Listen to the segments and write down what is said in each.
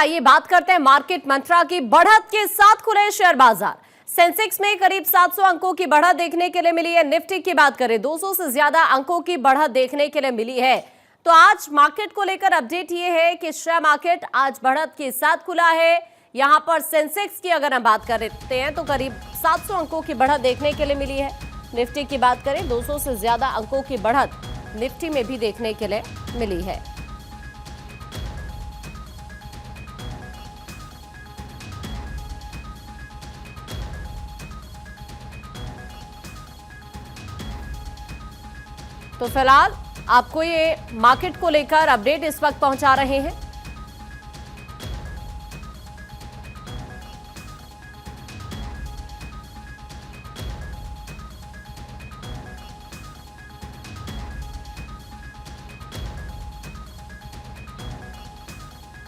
आइए बात करते हैं मार्केट मंत्रा की। बढ़त के साथ खुले शेयर बाजार। सेंसेक्स में करीब 700 अंकों की बढ़त देखने के लिए मिली है। निफ्टी की बात करें 200 से ज्यादा अंकों की बढ़त देखने के लिए मिली है। तो आज मार्केट को लेकर अपडेट ये है कि शेयर मार्केट आज बढ़त के साथ खुला है। यहां पर सेंसेक्स की अगर हम बात करते हैं तो करीब 700 अंकों की बढ़त देखने के लिए मिली है। निफ्टी की बात करें 200 से ज्यादा अंकों की बढ़त निफ्टी में भी देखने के लिए मिली है। तो फिलहाल आपको ये मार्केट को लेकर अपडेट इस वक्त पहुंचा रहे हैं।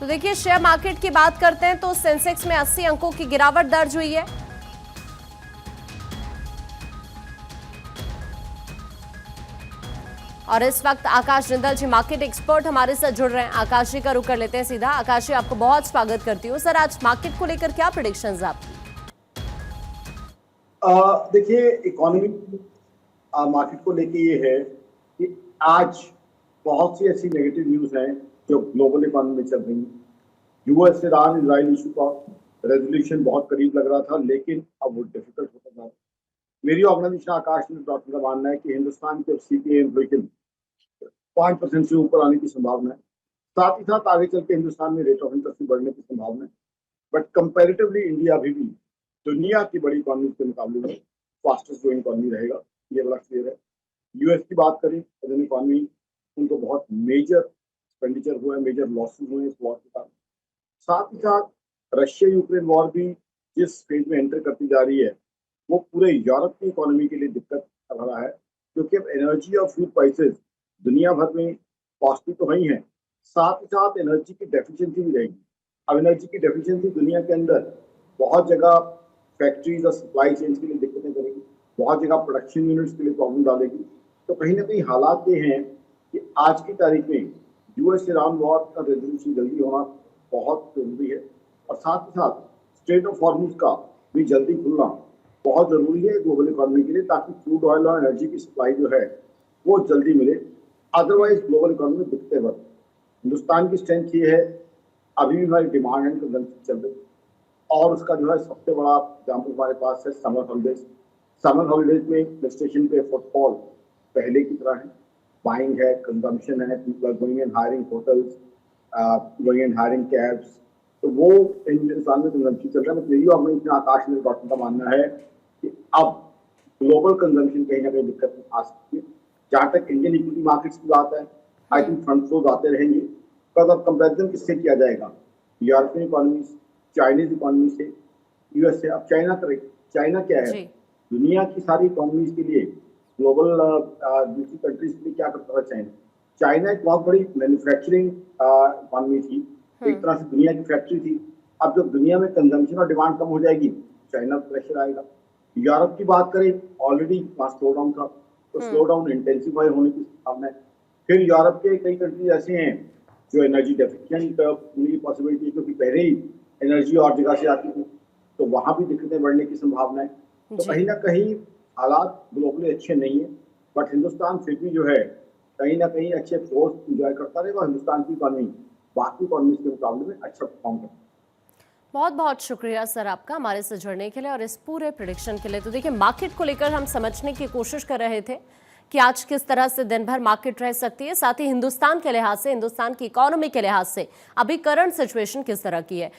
तो देखिए शेयर मार्केट की बात करते हैं तो सेंसेक्स में 80 अंकों की गिरावट दर्ज हुई है। और इस वक्त आकाश जिंदल जी मार्केट एक्सपर्ट हमारे साथ जुड़ रहे हैं। आकाश जी का रुख कर लेते हैं सीधा। आकाश जी आपको बहुत स्वागत करती हूँ। सर आज मार्केट को लेकर क्या प्रेडिक्शंस आपकी? देखिए इकोनॉमी मार्केट को लेके ये है कि आज बहुत सी ऐसी नेगेटिव न्यूज हैं जो ग्लोबल इकोनॉमी में चल रही हैं। यूएस ईरान इजराइल इशू का रेजोल्यूशन बहुत करीब लग रहा था, लेकिन अब वो डिफिकल्ट होता जा रहा है। मेरी ऑर्गेनाइजेशन आकाश डॉक्टर का मानना है कि हिंदुस्तान के सीपीआई इन्फ्लेशन 5% से ऊपर आने की संभावना है। साथ ही साथ आगे चल के हिंदुस्तान में रेट ऑफ इंटरेस्ट बढ़ने की संभावना है। बट कंपैरेटिवली इंडिया अभी भी दुनिया की बड़ी इकोनॉमी के मुकाबले में फास्टेस्ट ग्रोइंग इकोनॉमी रहेगा, ये बड़ा क्लियर है। यूएस की बात करें तो इकोनॉमी उनको बहुत मेजर एक्सपेंडिचर हुआ है, मेजर लॉसेस हुए हैं इस वॉर के कारण। साथ ही साथ रशिया यूक्रेन वॉर भी जिस फेज में एंटर करती जा रही है वो पूरे यूरोप की इकोनॉमी के लिए दिक्कत कर रहा है, क्योंकि अब एनर्जी और फूड प्राइसेस दुनिया भर में कॉस्टली तो वही है, साथ ही साथ एनर्जी की डेफिशिएंसी भी रहेगी। अब एनर्जी की डेफिशिएंसी दुनिया के अंदर बहुत जगह फैक्ट्रीज और सप्लाई चेन के लिए दिक्कतें करेगी, बहुत जगह प्रोडक्शन यूनिट्स के लिए प्रॉब्लम डालेगी। तो कहीं ना कहीं हालात ये हैं कि आज की तारीख में यूएस ईरान वॉर का रेजोल्यूशन जल्दी होना बहुत जरूरी है, और साथ ही साथ स्ट्रेट ऑफ हॉर्मुज का भी जल्दी खुलना बहुत जरूरी है ग्लोबल इकोनॉमी के लिए, ताकि क्रूड ऑयल और एनर्जी की सप्लाई जो है वो जल्दी मिले। अदरवाइज ग्लोबल इकोनॉमी में दिक्कतें बढ़। हिंदुस्तान की स्ट्रेंथ ये है, अभी भी हमारी डिमांड एंड कंजम्पशन चल रही, और उसका जो है सबसे बड़ा एग्जाम्पल हमारे पास है समर हॉलीडेज। समर हॉलीडेज में हिल स्टेशन पे फुटफॉल पहले की तरह है, बाइंग है, कंजम्पशन है, people are going and hiring hotels, going and hiring cabs. तो वो हिंदुस्तान में कंजम्पशन चल रहा है। मेरी ऑर्गेनाइजेशन आकाश में डॉक्टर का मानना है कि अब ग्लोबल कंजम्पशन कहीं ना कहीं दिक्कत में आ सकती है। जहाँ तक इंडियन इक्विटी मार्केट्स की बात है, आई थिंक फंड फ्लोज आते रहेंगे। बिकॉज अब कंपेरिजन किससे किया जाएगा? यूरोपियन इकोनॉमी, चाइनीज इकोनॉमी से, यूएस से। अब चाइना करें, चाइना क्या है? दुनिया की सारी इकोनॉमीज के लिए, ग्लोबल दूसरी कंट्रीज के लिए क्या करता था चाइना? चाइना एक बहुत बड़ी मैन्युफैक्चरिंग इकोनॉमी थी, एक तरह से दुनिया की फैक्ट्री थी। अब जब दुनिया में कंजम्पशन और डिमांड कम हो जाएगी, चाइना पर प्रेशर आएगा। यूरोप की बात करें, ऑलरेडी वहाँ स्लो डाउन था, तो स्लो डाउन इंटेंसिफाई होने की संभावना है। फिर यूरोप के कई कंट्रीज ऐसे हैं जो एनर्जी डेफिशिएंट होने की पॉसिबिलिटी है, क्योंकि पहले ही एनर्जी और जगह से आती थी, तो वहां भी दिक्कतें बढ़ने की संभावना है। तो कहीं ना कहीं हालात ग्लोबली अच्छे नहीं है, बट हिंदुस्तान फिर भी जो है कहीं ना कहीं अच्छे फोर्स इंजॉय करता रहेगा। हिंदुस्तान की इकोनॉमी बाकी इकोनॉमी के मुकाबले में अच्छा परफॉर्म करता है। बहुत बहुत शुक्रिया सर आपका हमारे से जुड़ने के लिए और इस पूरे प्रेडिक्शन के लिए। तो देखिए मार्केट को लेकर हम समझने की कोशिश कर रहे थे कि आज किस तरह से दिन भर मार्केट रह सकती है, साथ ही हिंदुस्तान के लिहाज से, हिंदुस्तान की इकोनॉमी के लिहाज से अभी करंट सिचुएशन किस तरह की है।